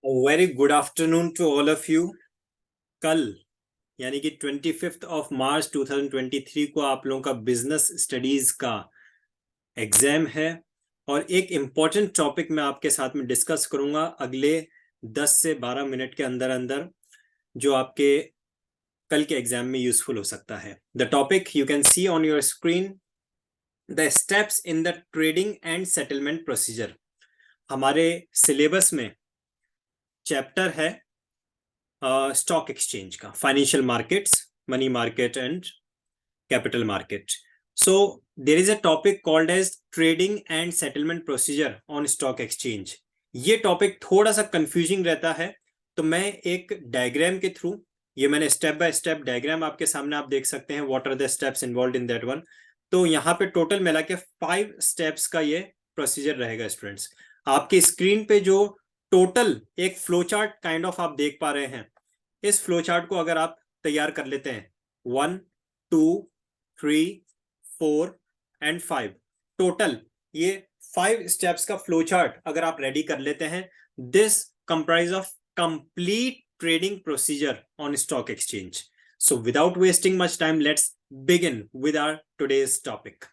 Very good afternoon to all of you. कल यानी कि 25 मार्च 2023 को आप लोगों का बिजनेस स्टडीज का एग्जाम है और एक इम्पॉर्टेंट टॉपिक मैं आपके साथ में डिस्कस करूंगा अगले 10 से 12 मिनट के अंदर अंदर, जो आपके कल के एग्जाम में यूजफुल हो सकता है। The topic you can see on your screen, the steps in the trading and settlement procedure. हमारे सिलेबस में चैप्टर है स्टॉक एक्सचेंज का, financial markets, money market and capital market. So there is a topic called as trading and settlement procedure on stock exchange. ये topic थोड़ा सा confusing रहता है, तो मैं एक डायग्राम के थ्रू, ये मैंने स्टेप बाय स्टेप डायग्राम आपके सामने आप देख सकते हैं, what are the steps involve in that one. तो यहाँ पे टोटल मिला के 5 स्टेप्स का ये प्रोसीजर रहेगा। स्टूडेंट्स, आपकी स्क्रीन पे जो टोटल एक फ्लो चार्ट काइंड ऑफ आप देख पा रहे हैं, इस फ्लो चार्ट को अगर आप तैयार कर लेते हैं 1, 2, 3, 4 एंड 5, टोटल ये 5 स्टेप्स का फ्लो चार्ट अगर आप रेडी कर लेते हैं, this comprise of complete trading procedure on stock exchange. So without wasting much time, let's begin with our today's topic.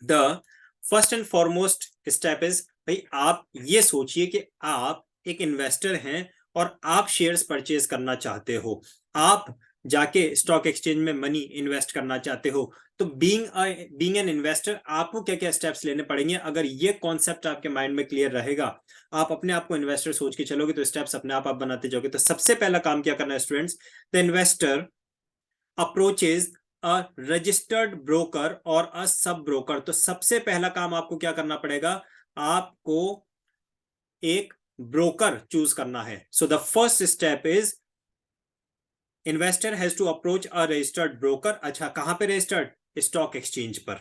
The first and foremost step is, भाई आप ये सोचिए कि आप एक इन्वेस्टर हैं और आप शेयर्स परचेज करना चाहते हो, आप जाके स्टॉक एक्सचेंज में मनी इन्वेस्ट करना चाहते हो। तो बीइंग एन इन्वेस्टर आपको क्या क्या स्टेप्स लेने पड़ेंगे? अगर ये कॉन्सेप्ट आपके माइंड में क्लियर रहेगा, आप अपने आप को इन्वेस्टर सोच के चलोगे, तो स्टेप्स अपने आप बनाते जाओगे। तो सबसे पहला काम क्या करना है students? The investor approaches a registered broker और अ सब ब्रोकर। तो सबसे पहला काम आपको क्या करना पड़ेगा? आपको एक ब्रोकर चूज करना है। So the first step is investor has to approach a registered broker. अच्छा, कहां पे रजिस्टर्ड? स्टॉक एक्सचेंज पर।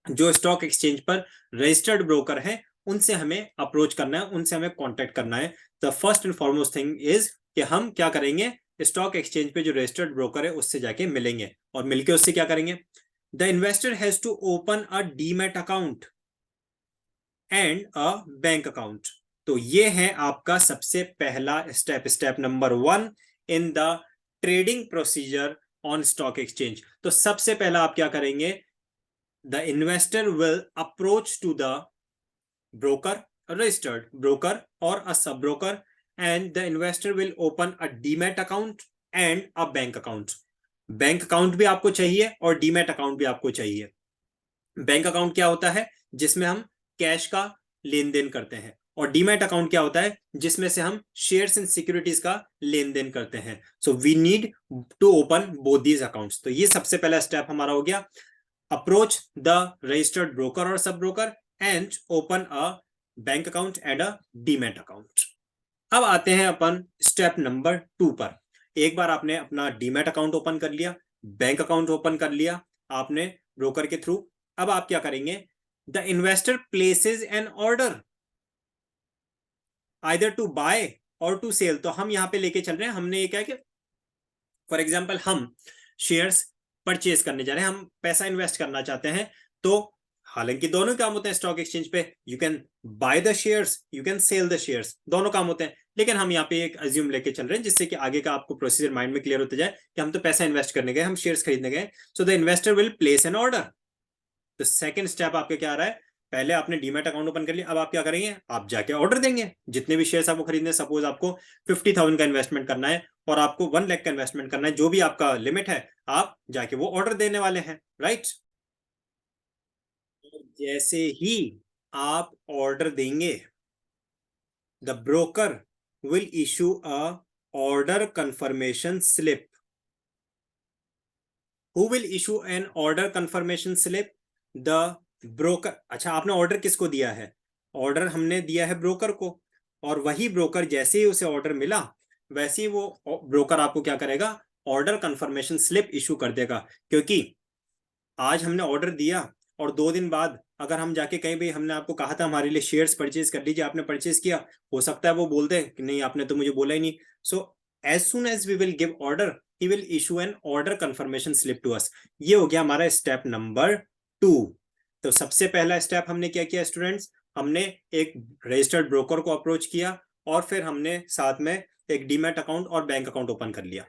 जो स्टॉक एक्सचेंज पर रजिस्टर्ड ब्रोकर है, उनसे हमें अप्रोच करना है, उनसे हमें कांटेक्ट करना है। The first and foremost thing is कि हम क्या करेंगे? स्टॉक एक्सचेंज पे जो रजिस्टर्ड ब्रोकर है उससे जाके मिलेंगे और मिलके उससे क्या करेंगे? The investor has to open a demat account and a bank account. तो ये है आपका सबसे पहला step, step number 1 in the trading procedure on stock exchange. तो सबसे पहला आप क्या करेंगे? The investor will approach to the broker, a registered broker or a sub broker, and the investor will open a demat account and a bank account। Bank account भी आपको चाहिए और डीमैट अकाउंट भी आपको चाहिए। बैंक अकाउंट क्या होता है? जिसमें हम कैश का लेन देन करते हैं, और डीमैट अकाउंट क्या होता है? जिसमें से हम शेयर्स एंड सिक्योरिटीज का लेन देन करते हैं। So we need to open both these accounts. तो ये सबसे पहला स्टेप हमारा हो गया, अप्रोच द रजिस्टर्ड ब्रोकर और sub broker and open a bank account and a demat account. अब आते हैं अपन स्टेप नंबर 2 पर। एक बार आपने अपना डीमैट अकाउंट ओपन कर लिया, बैंक अकाउंट ओपन कर लिया आपने ब्रोकर के थ्रू, अब आप क्या करेंगे? The investor places an order either to buy or to sell. तो हम यहां पे लेके चल रहे हैं, हमने ये क्या कि फॉर एग्जाम्पल हम शेयर्स परचेज करने जा रहे हैं, हम पैसा इन्वेस्ट करना चाहते हैं। तो हालांकि दोनों काम होते हैं स्टॉक एक्सचेंज पे, you can buy the shares, you can sell the shares, दोनों काम होते हैं। लेकिन हम यहाँ पे एक अज्यूम लेके चल रहे हैं जिससे कि आगे का आपको प्रोसीजर माइंड में क्लियर होते जाए कि हम तो पैसा इन्वेस्ट करने गए, हम शेयर्स खरीदने गए। So the investor will place N order. तो सेकंड स्टेप आपके क्या आ रहा है? पहले आपने डीमैट अकाउंट ओपन कर लिया, अब आप क्या करेंगे? आप जाके ऑर्डर देंगे जितने भी शेयर्स आपको खरीदने। सपोज आपको 50,000 का इन्वेस्टमेंट करना है और आपको 1 लाख का इन्वेस्टमेंट करना है, जो भी आपका लिमिट है, आप जाके वो ऑर्डर देने वाले हैं, राइट? जैसे ही आप ऑर्डर देंगे, the broker will issue a order confirmation slip. Who will issue an order confirmation slip? The broker. अच्छा, आपने ऑर्डर किसको दिया है? ऑर्डर हमने दिया है ब्रोकर को, और वही ब्रोकर जैसे ही उसे ऑर्डर मिला, वैसे ही वो ब्रोकर आपको क्या करेगा? ऑर्डर कंफर्मेशन स्लिप इशू कर देगा। क्योंकि आज हमने ऑर्डर दिया और 2 दिन बाद अगर हम जाके कहीं भी, हमने आपको कहा था हमारे लिए शेयर्स परचेज कर लीजिए, आपने परचेज किया, हो सकता है वो बोल दे कि नहीं आपने तो मुझे बोला ही नहीं। So as soon as we will give order, he will issue an order confirmation slip to us. ये हो गया हमारा स्टेप नंबर 2। तो सबसे पहला स्टेप हमने क्या किया स्टूडेंट्स? हमने एक रजिस्टर्ड ब्रोकर को अप्रोच किया और फिर हमने साथ में एक डीमैट अकाउंट और बैंक अकाउंट ओपन कर लिया।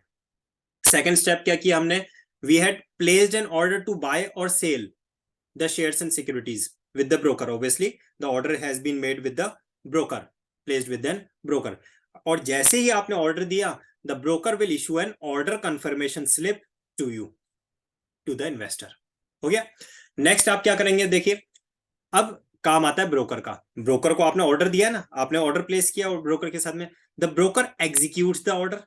सेकेंड स्टेप क्या किया हमने, we had placed an order to buy or sell the shares and securities with the broker. Obviously the order has been made with the broker, placed with the broker. और जैसे ही आपने order दिया, the broker will issue an order confirmation slip to you, to the investor. हो गया। Next आप क्या करेंगे, देखिए अब काम आता है ब्रोकर का। ब्रोकर को आपने ऑर्डर दिया ना, आपने ऑर्डर प्लेस किया और ब्रोकर के साथ में, the broker executes the order.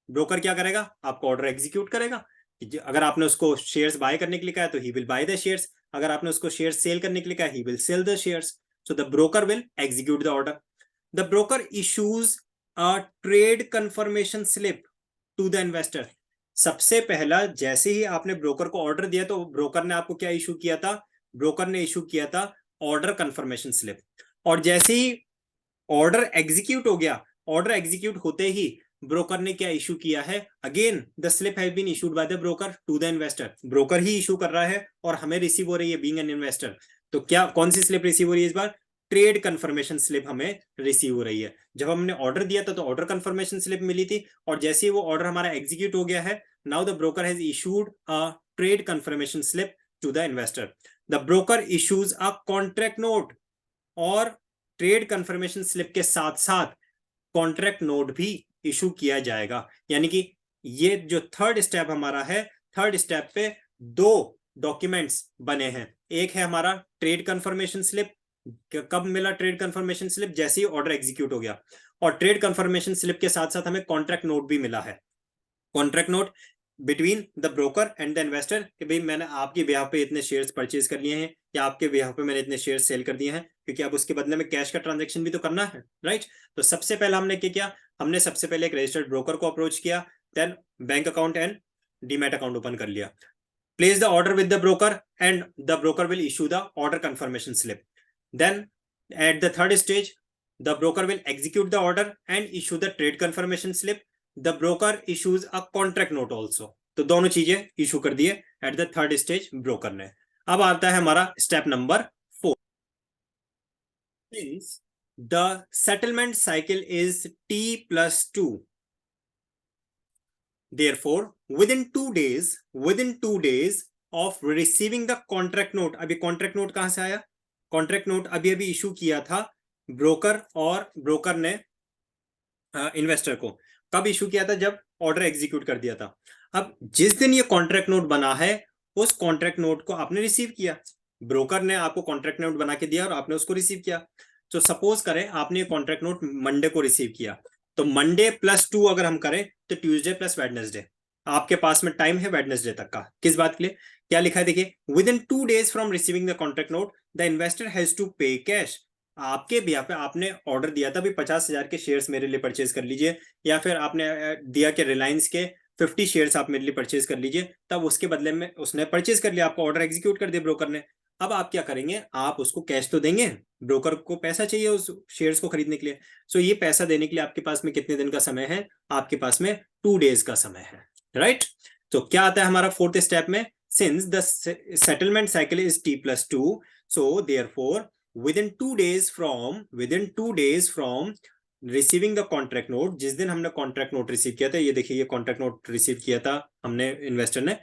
Broker क्या करेगा, आपको ऑर्डर एग्जीक्यूट करेगा। अगर आपने उसको शेयर्स बाय करने के लिए कहा है तो he will buy the shares, अगर आपने उसको शेयर सेल करने के लिए कहा he will sell the shares. So the broker will execute the order. The broker issues a trade confirmation slip to the investor. सबसे पहला जैसे ही आपने ब्रोकर को ऑर्डर दिया तो ब्रोकर ने आपको क्या इशू किया था, ब्रोकर ने इशू किया था ऑर्डर कंफर्मेशन स्लिप। और जैसे ही ऑर्डर एग्जीक्यूट हो गया, ऑर्डर एग्जीक्यूट होते ही ब्रोकर ने क्या इशू किया है, again the slip has been issued by the broker to the investor. Broker ही इशू कर रहा है और हमें रिसीव हो रही है बीइंग एन इन्वेस्टर। तो क्या कौन सी स्लिप रिसीव हो रही है इस बार, ट्रेड कंफर्मेशन स्लिप हमें रिसीव हो रही है। जब हमने ऑर्डर दिया था तो ऑर्डर कंफर्मेशन स्लिप मिली थी, और जैसे ही वो ऑर्डर हमारा एग्जीक्यूट हो गया है, now the broker has issued a trade confirmation slip to the investor. The broker issues a contract note, और ट्रेड कंफर्मेशन स्लिप के साथ साथ कॉन्ट्रैक्ट नोट भी इशू किया जाएगा। यानी कि ये जो थर्ड स्टेप हमारा है, थर्ड स्टेप पे दो डॉक्यूमेंट्स बने हैं। एक है हमारा ट्रेड कंफर्मेशन स्लिप, कब मिला ट्रेड कंफर्मेशन स्लिप, जैसे ही ऑर्डर एग्जीक्यूट हो गया, और ट्रेड कंफर्मेशन स्लिप के साथ साथ हमें कॉन्ट्रैक्ट नोट भी मिला है। Contract note between the broker and the investor कि भाई मैंने आपके बिहाफ पे इतने शेयर्स परचेज कर लिए हैं, या आपके बिहाफ पे मैंने इतने शेयर्स सेल कर दिए हैं, क्योंकि अब उसके बदले में कैश का ट्रांजैक्शन भी तो करना है, राइट। तो सबसे पहले हमने क्या किया, हमने सबसे पहले एक रजिस्टर्ड ब्रोकर को अप्रोच किया, then bank account and demat account open कर लिया, place the order with the broker and the broker will issue the order confirmation slip. Then at the third stage the broker will execute the order and issue the trade confirmation slip. The broker issues a contract note also. तो दोनों चीजें issue कर दिए at the third stage broker ने। अब आता है हमारा step number 4। Since the settlement cycle is T+2, therefore within 2 days of receiving the contract note, अभी contract note कहां से आया, contract note अभी इशू किया था ब्रोकर, और ब्रोकर ने इन्वेस्टर को कब इशू किया था, जब ऑर्डर एग्जीक्यूट कर दिया था। अब जिस दिन ये कॉन्ट्रैक्ट नोट बना है, उस कॉन्ट्रैक्ट नोट को आपने रिसीव किया, ब्रोकर ने आपको कॉन्ट्रैक्ट नोट बना के दिया और आपने उसको रिसीव किया। तो सपोज करें आपने कॉन्ट्रैक्ट नोट मंडे को रिसीव किया, तो मंडे +2 अगर हम करें तो ट्यूसडे प्लस वेडनेसडे, आपके पास में टाइम है वेडनेसडे तक का। किस बात के लिए, क्या लिखा है देखिए, within 2 days from receiving the contract note the investor has to pay cash. आपके बिहाफ पे आपने ऑर्डर दिया था भी 50,000 के शेयर्स मेरे लिए परचेज कर लीजिए, या फिर आपने दिया कि रिलायंस के 50 शेयर्स आप मेरे लिए परचेज कर लीजिए, तब उसके बदले में उसने परचेज कर लिया, आपको ऑर्डर एग्जीक्यूट कर दिया ब्रोकर ने। अब आप क्या करेंगे, आप उसको कैश तो देंगे, ब्रोकर को पैसा चाहिए उस शेयर्स को खरीदने के लिए। सो ये पैसा देने के लिए आपके पास में कितने दिन का समय है, आपके पास में 2 days का समय है, राइट। तो क्या आता है हमारा फोर्थ स्टेप में, since the settlement cycle is T+2, so therefore within 2 days from receiving the contract note, जिस दिन हमने कॉन्ट्रैक्ट नोट रिसीव किया था, ये देखिए ये कॉन्ट्रैक्ट नोट रिसीव किया था हमने, इन्वेस्टर ने,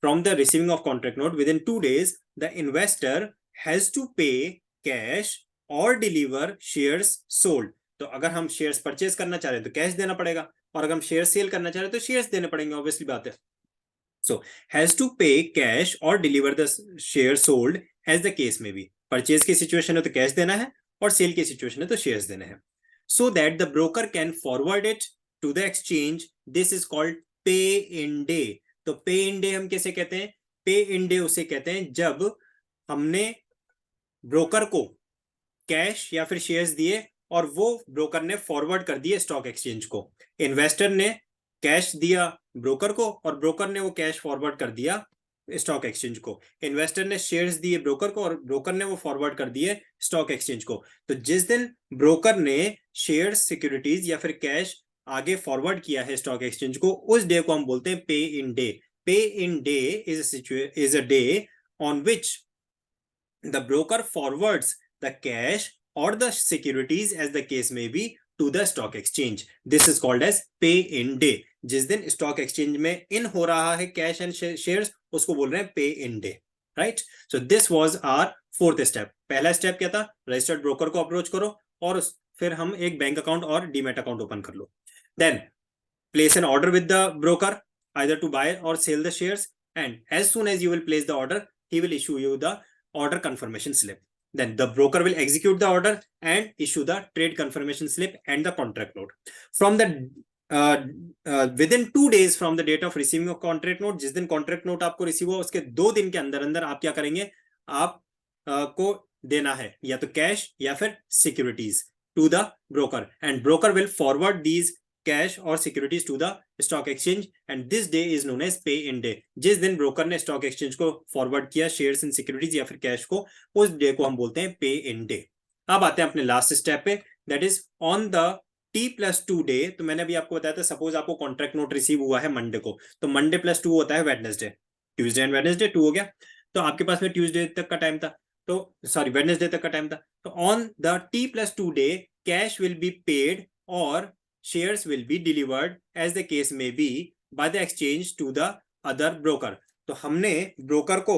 from the receiving of contract note within 2 days the investor has to pay cash or deliver shares sold। तो अगर हम शेयर्स परचेज करना चाह रहे हैं तो कैश देना पड़ेगा, और अगर हम शेयर सेल करना चाह रहे हैं तो शेयर्स देने पड़ेंगे, ऑब्वियसली बात है। So has to pay cash or deliver the share sold as the case may be। Purchase की सिचुएशन है तो कैश देना है, और सेल की सिचुएशन है तो शेयर्स देने हैं। So that the broker can forward it to the exchange, this is called pay in day। तो पे इन डे हम कैसे कहते हैं, पे इन डे उसे कहते हैं जब हमने ब्रोकर को कैश या फिर शेयर्स दिए और वो ब्रोकर ने फॉरवर्ड कर दिए स्टॉक एक्सचेंज को। इन्वेस्टर ने कैश दिया ब्रोकर को और ब्रोकर ने वो कैश फॉरवर्ड कर दिया स्टॉक एक्सचेंज को। इन्वेस्टर ने शेयर्स दिए ब्रोकर को और ब्रोकर ने वो फॉरवर्ड कर दिए स्टॉक एक्सचेंज को। तो जिस दिन ब्रोकर ने शेयर्स, सिक्योरिटीज या फिर कैश आगे फॉरवर्ड किया है स्टॉक एक्सचेंज को, उस डे को हम बोलते हैं पे इन डे। पे in day is a day on which the broker forwards the cash or the securities as the case may be to the stock exchange. This is called as pay in day. जिस दिन stock exchange में इन हो रहा है cash and shares, उसको बोल रहे हैं pay in day, right? So this was our fourth step. पहला स्टेप क्या था? रजिस्टर्ड ब्रोकर को अप्रोच करो और फिर हम एक बैंक अकाउंट और डीमैट अकाउंट ओपन कर लो. Then place an order with the broker either to buy or sell the shares, and as soon as you will place the order, he will issue you the order confirmation slip. Then the broker will execute the order and issue the trade confirmation slip and the contract note. From the within 2 days from the date of receiving a contract note, जिस दिन contract note आपको receive हुआ उसके 2 दिन के अंदर अंदर आप क्या करेंगे? आप को देना है या तो कैश या फिर securities to the broker, and broker will forward these cash और securities to the stock exchange, and this day is known as pay in day. जिस दिन ब्रोकर ने स्टॉक एक्सचेंज को फॉरवर्ड किया शेयर्स एंड सिक्योरिटीज या फिर cash को, उस डे को हम बोलते हैं पे इन डे. अब आते हैं अपने लास्ट स्टेप पे, that is on the T+2 day. तो मैंने अभी आपको बताया था, सपोज आपको कॉन्ट्रैक्ट नोट रिसीव हुआ है मंडे को, तो मंडे +2 होता है वेडनेसडे. ट्यूसडे एंड वेडनेसडे 2 हो गया, तो आपके पास में ट्यूसडे तक का टाइम था, तो सॉरी वेडनेसडे तक का टाइम था. तो on the T+2 day cash will be paid और shares will be delivered as the case may be by the exchange to the other broker. तो हमने ब्रोकर को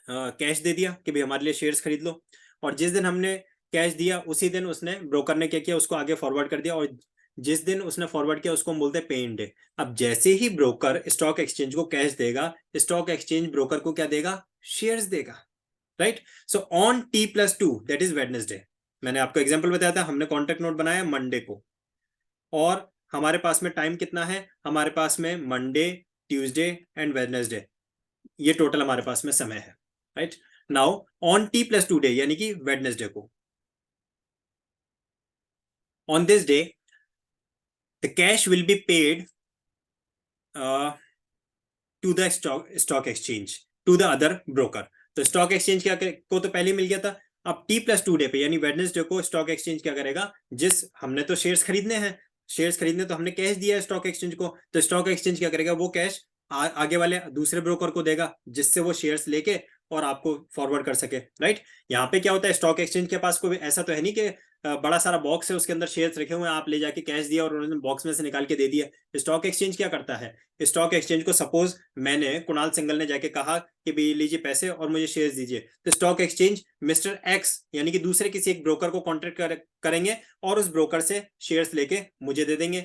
कैश दे दिया कि भाई हमारे लिए शेयर्स खरीद लो, और जिस दिन हमने कैश दिया उसी दिन उसने ब्रोकर ने क्या किया, उसको आगे फॉरवर्ड कर दिया, और जिस दिन उसने फॉरवर्ड किया उसको हम बोलते हैं पे इन डे. अब जैसे ही ब्रोकर स्टॉक एक्सचेंज को कैश देगा, स्टॉक एक्सचेंज ब्रोकर को क्या देगा? शेयर्स देगा, right? So on T+2 that is Wednesday, मैंने आपको एग्जांपल बताया था, हमने कॉन्ट्रैक्ट नोट बनाया मंडे को, और हमारे पास में टाइम कितना है? हमारे पास में मंडे, ट्यूसडे एंड वेडनेसडे, ये टोटल हमारे पास में समय है, right? Now on T+2 day यानी कि वेडनेसडे को, on this day the cash will be paid to the stock exchange to the other broker. तो स्टॉक एक्सचेंज क्या को तो पहले मिल गया था, अब T+2 डे पे यानी वेडनेसडे को स्टॉक एक्सचेंज क्या करेगा? जिस हमने तो शेयर्स खरीदने हैं, शेयर्स खरीदने तो हमने कैश दिया है स्टॉक एक्सचेंज को, तो स्टॉक एक्सचेंज क्या करेगा? वो कैश आगे वाले दूसरे ब्रोकर को देगा, जिससे वो शेयर्स लेके और आपको फॉरवर्ड कर सके, राइट? यहाँ पे क्या होता है, स्टॉक एक्सचेंज के पास कोई ऐसा तो है नहीं कि बड़ा सारा बॉक्स है उसके अंदर शेयर्स रखे हुए हैं, आप ले जाके कैश दिया और उन्होंने बॉक्स में से निकाल के दे दिया. स्टॉक एक्सचेंज क्या करता है? स्टॉक एक्सचेंज को सपोज मैंने, कुणाल सिंघल ने जाके कहा कि भाई लीजिए पैसे और मुझे शेयर्स दीजिए, तो स्टॉक एक्सचेंज मिस्टर एक्स यानी कि दूसरे किसी एक ब्रोकर को कॉन्ट्रैक्ट करेंगे और उस ब्रोकर से शेयर्स लेके मुझे दे देंगे,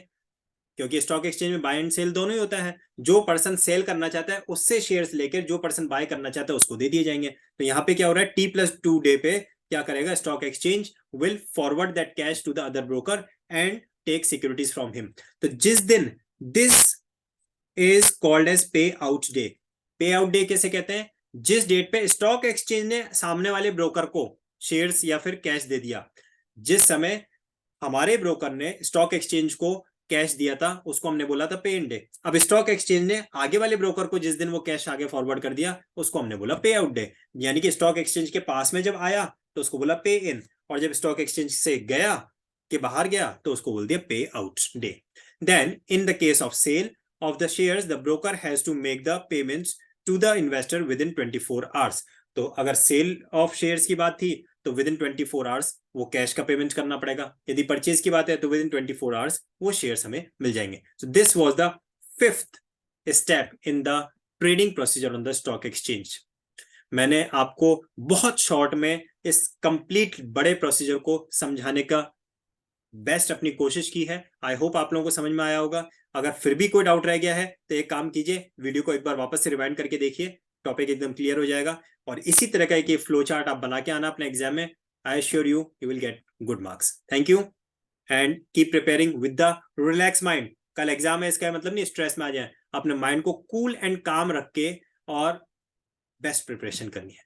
क्योंकि स्टॉक एक्सचेंज में बाय एंड सेल दोनों ही होता है. जो पर्सन सेल करना चाहता है उससे शेयर्स लेकर जो पर्सन बाय करना चाहता है उसको दे दिए जाएंगे. तो यहाँ पे क्या हो रहा है? T+2 डे पे क्या करेगा? Stock exchange will forward that cash to the other broker and take securities from him. तो जिस दिन, this is called as pay out day. Pay out day कैसे कहते हैं? जिस डेट पे स्टॉक एक्सचेंज ने सामने वाले ब्रोकर को शेयर्स या फिर कैश दे दिया, जिस समय हमारे ब्रोकर ने स्टॉक एक्सचेंज को कैश दिया था उसको हमने बोला था पे इन डे. अब स्टॉक एक्सचेंज ने आगे वाले ब्रोकर को जिस दिन वो कैश आगे फॉरवर्ड कर दिया उसको हमने बोला पे आउट डे. यानी कि स्टॉक एक्सचेंज के पास में जब आया तो उसको बोला पे इन, और जब स्टॉक एक्सचेंज से गया के बाहर गया तो उसको बोल दिया pay out day. Then in the case of sale of the shares the broker has to make the payments to the investor within 24 hours. तो अगर सेल ऑफ शेयर्स की बात थी तो विद इन 24 आवर्स वो cash का payment करना पड़ेगा. यदि परचेज की बात है तो विद इन 24 आवर्स वो शेयर्स हमें मिल जाएंगे. So this was the 5th step in the trading procedure on the stock exchange. मैंने आपको बहुत शॉर्ट में इस कंप्लीट बड़े प्रोसीजर को समझाने का बेस्ट अपनी कोशिश की है. आई होप आप लोगों को समझ में आया होगा. अगर फिर भी कोई डाउट रह गया है तो एक काम कीजिए, वीडियो को एक बार वापस से रिवाइंड करके देखिए, टॉपिक एकदम क्लियर हो जाएगा. और इसी तरह का एक फ्लो चार्ट आप बना के आना अपने एग्जाम में. I assure you will get good marks. Thank you and keep preparing with the relax mind. कल एग्जाम है, इसका मतलब नहीं स्ट्रेस में आ जाए. अपने माइंड को कूल एंड काम रख के और बेस्ट प्रिपरेशन करनी है.